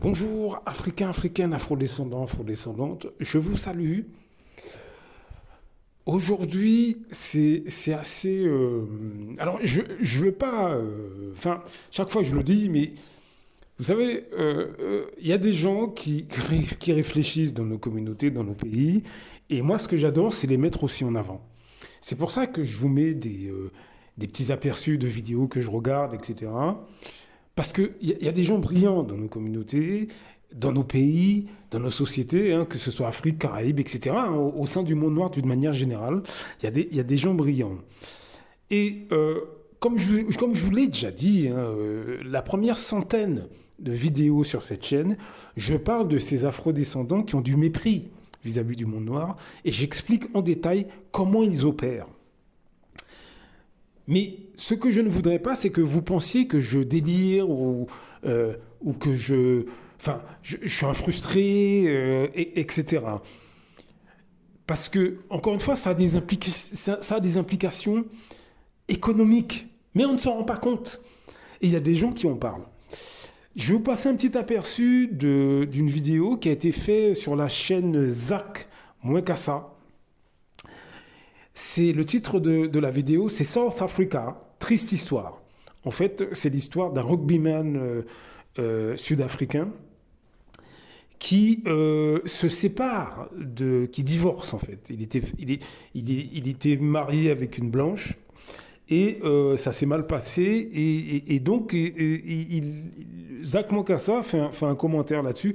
Bonjour, Africains, Africaines, Afrodescendants, Afrodescendantes, je vous salue. Aujourd'hui, c'est assez... alors, je veux pas... Enfin, chaque fois je le dis, mais vous savez, il y a des gens qui réfléchissent dans nos communautés, dans nos pays, et moi, ce que j'adore, c'est les mettre aussi en avant. C'est pour ça que je vous mets des petits aperçus de vidéos que je regarde, etc. Parce qu'il y a des gens brillants dans nos communautés, dans nos pays, dans nos sociétés, hein, que ce soit Afrique, Caraïbes, etc., hein, au sein du monde noir d'une manière générale, il y a des gens brillants. Et comme je vous l'ai déjà dit, hein, la première centaine de vidéos sur cette chaîne, je parle de ces afrodescendants qui ont du mépris vis-à-vis du monde noir, et j'explique en détail comment ils opèrent. Mais ce que je ne voudrais pas, c'est que vous pensiez que je délire ou que je suis un frustré, etc. Parce que, encore une fois, ça a des implications économiques. Mais on ne s'en rend pas compte. Et il y a des gens qui en parlent. Je vais vous passer un petit aperçu d'une vidéo qui a été faite sur la chaîne Zach Mwekassa. C'est le titre de la vidéo, c'est South Africa, triste histoire. En fait, c'est l'histoire d'un rugbyman sud-africain qui se sépare, qui divorce en fait. Il était marié avec une blanche et ça s'est mal passé. Et donc, Zach Mwekassa fait un commentaire là-dessus.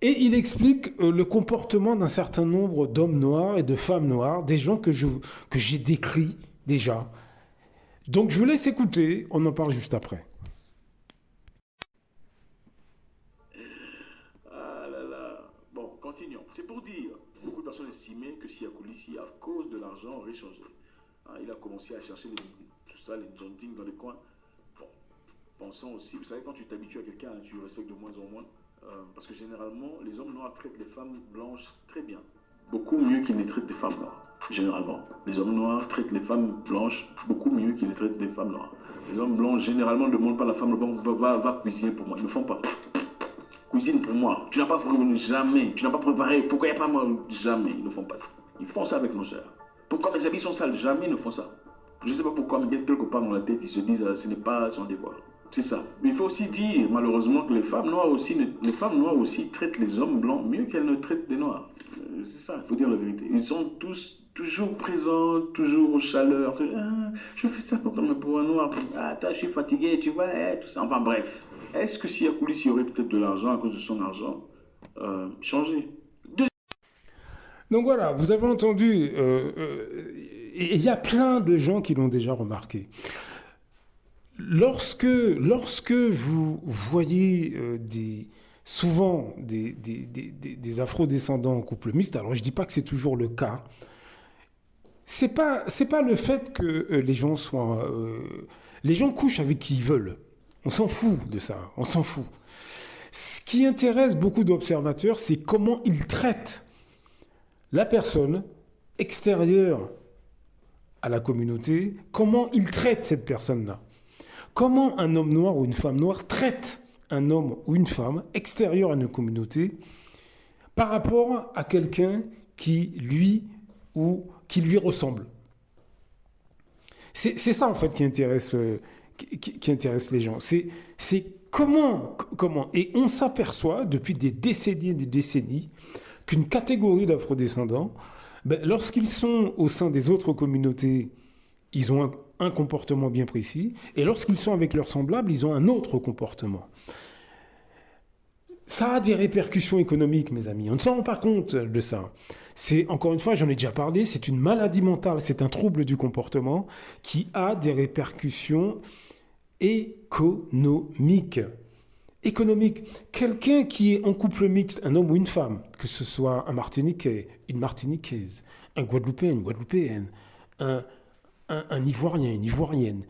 Et il explique le comportement d'un certain nombre d'hommes noirs et de femmes noires, des gens que j'ai décrits déjà. Donc je vous laisse écouter, on en parle juste après. Ah là là. Bon, continuons. C'est pour dire, beaucoup de personnes estimaient que Siya Kolisi, à cause de l'argent, aurait changé. Hein, il a commencé à chercher tout ça, les juntings dans les coins. Bon, pensons aussi, vous savez, quand tu t'habitues à quelqu'un, tu le respectes de moins en moins. Parce que généralement, les hommes noirs traitent les femmes blanches très bien. Beaucoup mieux qu'ils ne traitent des femmes noires. Généralement. Les hommes noirs traitent les femmes blanches beaucoup mieux qu'ils ne traitent des femmes noires. Les hommes blancs, généralement, ne demandent pas à la femme, va cuisiner pour moi. Ils ne le font pas. Cuisine pour moi. Tu n'as pas préparé, jamais. Tu n'as pas préparé. Pourquoi il n'y a pas moi? Jamais. Ils ne font pas ça. Ils font ça avec nos sœurs. Pourquoi mes habits sont sales? Jamais ils ne font ça. Je ne sais pas pourquoi, mais quelque part dans la tête, ils se disent ce n'est pas son devoir. C'est ça. Mais il faut aussi dire, malheureusement, que les femmes noires aussi traitent les hommes blancs mieux qu'elles ne traitent des noirs. C'est ça, il faut dire la vérité. Ils sont tous toujours présents, toujours aux chaleurs. Ah, je fais ça pour un noir. Ah, toi, je suis fatigué, tu vois, tout ça. Enfin, bref. Est-ce que Siya Kolisi aurait peut-être de l'argent à cause de son argent changé? Donc voilà, vous avez entendu, et il y a plein de gens qui l'ont déjà remarqué. Lorsque vous voyez souvent des afrodescendants en couple mixte, alors je ne dis pas que c'est toujours le cas, c'est pas le fait que les gens soient... les gens couchent avec qui ils veulent. On s'en fout de ça, on s'en fout. Ce qui intéresse beaucoup d'observateurs, c'est comment ils traitent la personne extérieure à la communauté, comment ils traitent cette personne-là. Comment un homme noir ou une femme noire traite un homme ou une femme extérieur à une communauté par rapport à quelqu'un qui lui ressemble. C'est ça en fait qui intéresse les gens. C'est comment. Et on s'aperçoit depuis des décennies et des décennies qu'une catégorie d'afrodescendants, lorsqu'ils sont au sein des autres communautés, ils ont un comportement bien précis, et lorsqu'ils sont avec leurs semblables, ils ont un autre comportement. Ça a des répercussions économiques, mes amis. On ne s'en rend pas compte de ça. Encore une fois, j'en ai déjà parlé, c'est une maladie mentale, c'est un trouble du comportement qui a des répercussions économiques. Quelqu'un qui est en couple mixte, un homme ou une femme, que ce soit un Martiniquais, une Martiniquaise, un Guadeloupéen, une Guadeloupéenne, un Ivoirien, une Ivoirienne,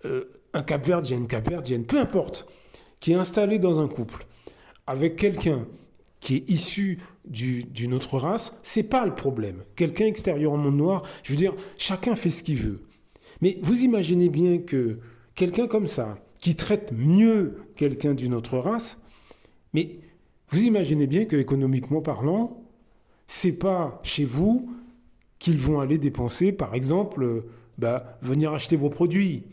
un Cap-Verdien, une Cap-Verdienne, peu importe, qui est installé dans un couple avec quelqu'un qui est issu d'une autre race, c'est pas le problème. Quelqu'un extérieur au monde noir, je veux dire, chacun fait ce qu'il veut. Mais vous imaginez bien que quelqu'un comme ça, qui traite mieux quelqu'un d'une autre race, Mais vous imaginez bien que économiquement parlant, c'est pas chez vous qu'ils vont aller dépenser, par exemple, venir acheter vos produits.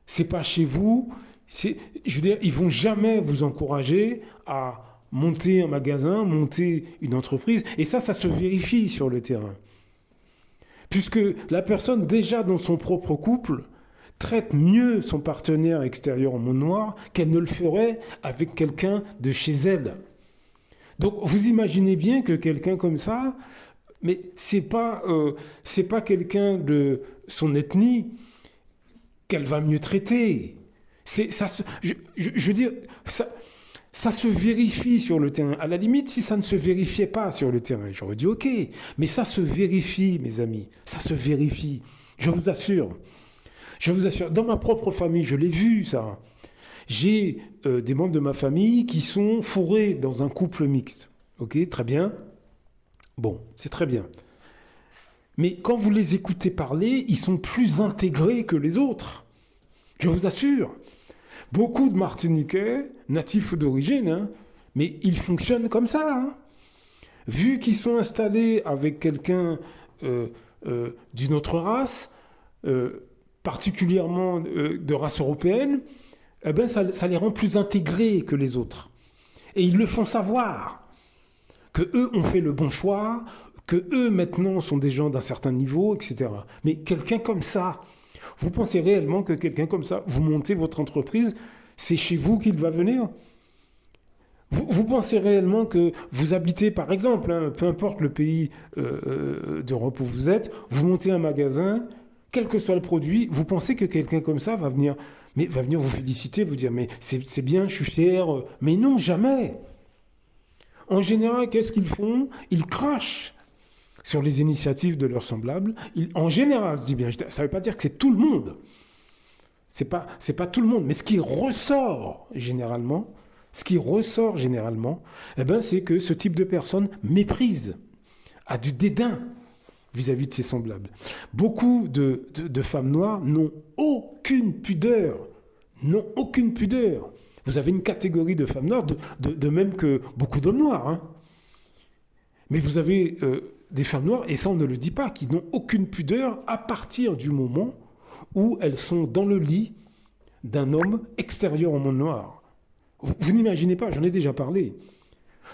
C'est pas chez vous. Je veux dire, ils vont jamais vous encourager à monter un magasin, monter une entreprise. Et ça se vérifie sur le terrain. Puisque la personne, déjà dans son propre couple, traite mieux son partenaire extérieur en monde noir qu'elle ne le ferait avec quelqu'un de chez elle. Donc vous imaginez bien que quelqu'un comme ça, mais c'est pas quelqu'un de son ethnie qu'elle va mieux traiter. Je veux dire, ça se vérifie sur le terrain. À la limite, si ça ne se vérifiait pas sur le terrain, j'aurais dit ok. Mais ça se vérifie, mes amis. Ça se vérifie. Je vous assure. Je vous assure. Dans ma propre famille, je l'ai vu, ça. J'ai des membres de ma famille qui sont fourrés dans un couple mixte. Ok, très bien. Bon, c'est très bien. Mais quand vous les écoutez parler, ils sont plus intégrés que les autres. Je vous assure. Beaucoup de Martiniquais, natifs ou d'origine, hein, mais ils fonctionnent comme ça. Hein. Vu qu'ils sont installés avec quelqu'un d'une autre race, particulièrement de race européenne, eh ben ça les rend plus intégrés que les autres. Et ils le font savoir, que eux ont fait le bon choix, que eux maintenant sont des gens d'un certain niveau, etc. Mais quelqu'un comme ça, vous pensez réellement que quelqu'un comme ça, vous montez votre entreprise, c'est chez vous qu'il va venir ? Vous pensez réellement que vous habitez, par exemple, hein, peu importe le pays d'Europe où vous êtes, vous montez un magasin, quel que soit le produit, vous pensez que quelqu'un comme ça va venir vous féliciter, vous dire « mais c'est bien, je suis fier ». Mais non, jamais. En général, qu'est-ce qu'ils font ? Ils crachent sur les initiatives de leurs semblables. En général, je dis bien, ça ne veut pas dire que c'est tout le monde. C'est pas tout le monde. Mais ce qui ressort généralement, eh ben, c'est que ce type de personne méprise, a du dédain vis-à-vis de ses semblables. Beaucoup de femmes noires n'ont aucune pudeur. Vous avez une catégorie de femmes noires, de même que beaucoup d'hommes noirs. Hein. Mais vous avez des femmes noires, et ça on ne le dit pas, qui n'ont aucune pudeur à partir du moment où elles sont dans le lit d'un homme extérieur au monde noir. Vous n'imaginez pas, j'en ai déjà parlé.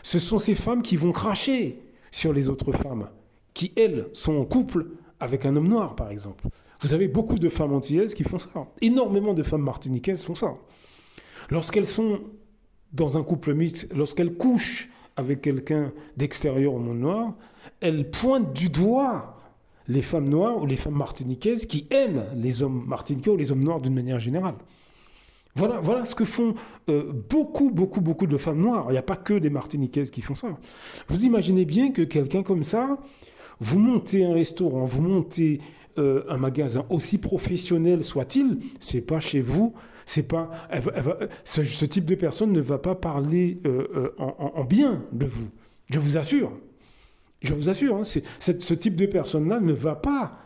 Ce sont ces femmes qui vont cracher sur les autres femmes, qui elles sont en couple avec un homme noir par exemple. Vous avez beaucoup de femmes antillaises qui font ça. Énormément de femmes martiniquaises font ça. Lorsqu'elles sont dans un couple mixte, lorsqu'elles couchent avec quelqu'un d'extérieur au monde noir, elles pointent du doigt les femmes noires ou les femmes martiniquaises qui aiment les hommes martiniquais ou les hommes noirs d'une manière générale. Voilà ce que font beaucoup de femmes noires. Il n'y a pas que des martiniquaises qui font ça. Vous imaginez bien que quelqu'un comme ça, vous montez un restaurant, vous montez un magasin, aussi professionnel soit-il, c'est pas chez vous, c'est pas, ce type de personne ne va pas parler en bien de vous. Je vous assure. Hein, ce type de personne-là ne va pas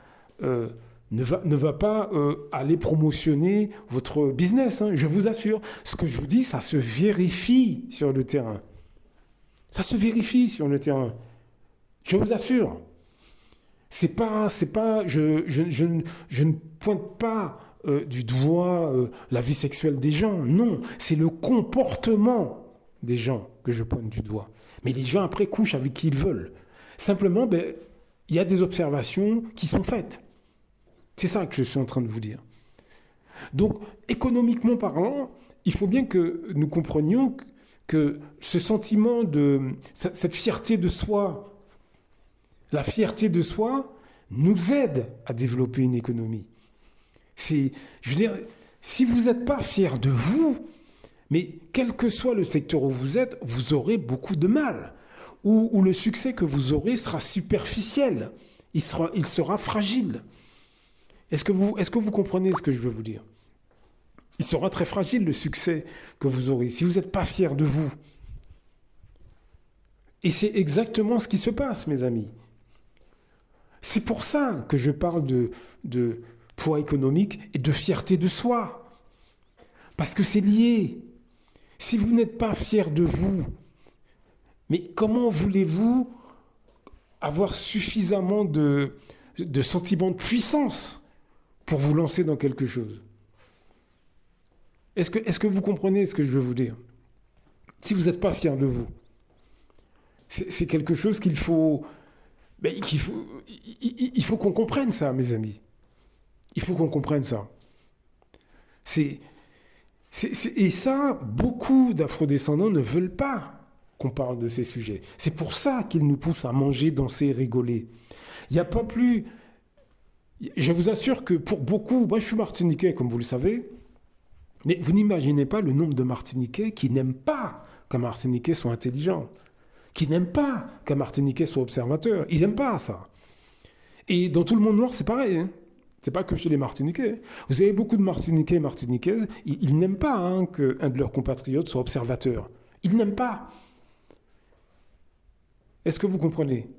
aller promotionner votre business. Hein, je vous assure. Ce que je vous dis, ça se vérifie sur le terrain. Je vous assure. Je ne pointe pas du doigt la vie sexuelle des gens. Non, c'est le comportement des gens que je pointe du doigt. Mais les gens après couchent avec qui ils veulent. Simplement, il y a des observations qui sont faites. C'est ça que je suis en train de vous dire. Donc, économiquement parlant, il faut bien que nous comprenions que ce sentiment cette fierté de soi, la fierté de soi nous aide à développer une économie. Je veux dire, si vous n'êtes pas fier de vous, mais quel que soit le secteur où vous êtes, vous aurez beaucoup de mal. Ou le succès que vous aurez sera superficiel. Il sera fragile. Est-ce que vous comprenez ce que je veux vous dire ? Il sera très fragile le succès que vous aurez si vous n'êtes pas fier de vous. Et c'est exactement ce qui se passe, mes amis. C'est pour ça que je parle de poids économique et de fierté de soi. Parce que c'est lié. Si vous n'êtes pas fier de vous, mais comment voulez-vous avoir suffisamment de sentiments de puissance pour vous lancer dans quelque chose? Est-ce que vous comprenez ce que je veux vous dire? Si vous n'êtes pas fier de vous, c'est quelque chose qu'il faut... Mais il faut qu'on comprenne ça, mes amis. Il faut qu'on comprenne ça. Et ça, beaucoup d'afrodescendants ne veulent pas qu'on parle de ces sujets. C'est pour ça qu'ils nous poussent à manger, danser, rigoler. Il n'y a pas plus... Je vous assure que pour beaucoup... Moi, je suis martiniquais, comme vous le savez. Mais vous n'imaginez pas le nombre de Martiniquais qui n'aiment pas qu'un Martiniquais soit intelligent, qui n'aiment pas qu'un Martiniquais soit observateur. Ils n'aiment pas ça. Et dans tout le monde noir, c'est pareil. Hein. C'est pas que chez les Martiniquais. Vous avez beaucoup de Martiniquais et Martiniquaises, ils n'aiment pas qu'un de leurs compatriotes soit observateur. Ils n'aiment pas. Est-ce que vous comprenez?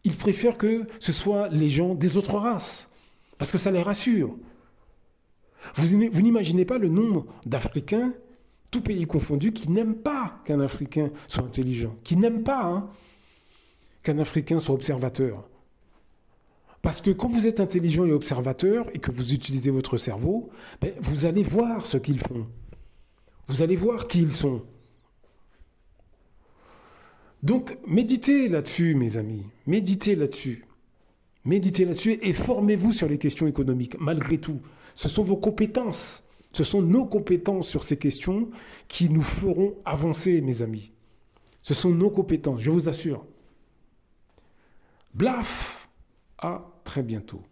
Ils préfèrent que ce soit les gens des autres races, parce que ça les rassure. Vous n'imaginez pas le nombre d'Africains, tous pays confondus, qui n'aiment pas qu'un Africain soit intelligent, qui n'aiment pas qu'un Africain soit observateur. Parce que quand vous êtes intelligent et observateur et que vous utilisez votre cerveau, vous allez voir ce qu'ils font. Vous allez voir qui ils sont. Donc, méditez là-dessus, mes amis. Méditez là-dessus. Méditez là-dessus et formez-vous sur les questions économiques, malgré tout. Ce sont vos compétences, ce sont nos compétences sur ces questions qui nous feront avancer, mes amis. Ce sont nos compétences, je vous assure. Blaf! À très bientôt.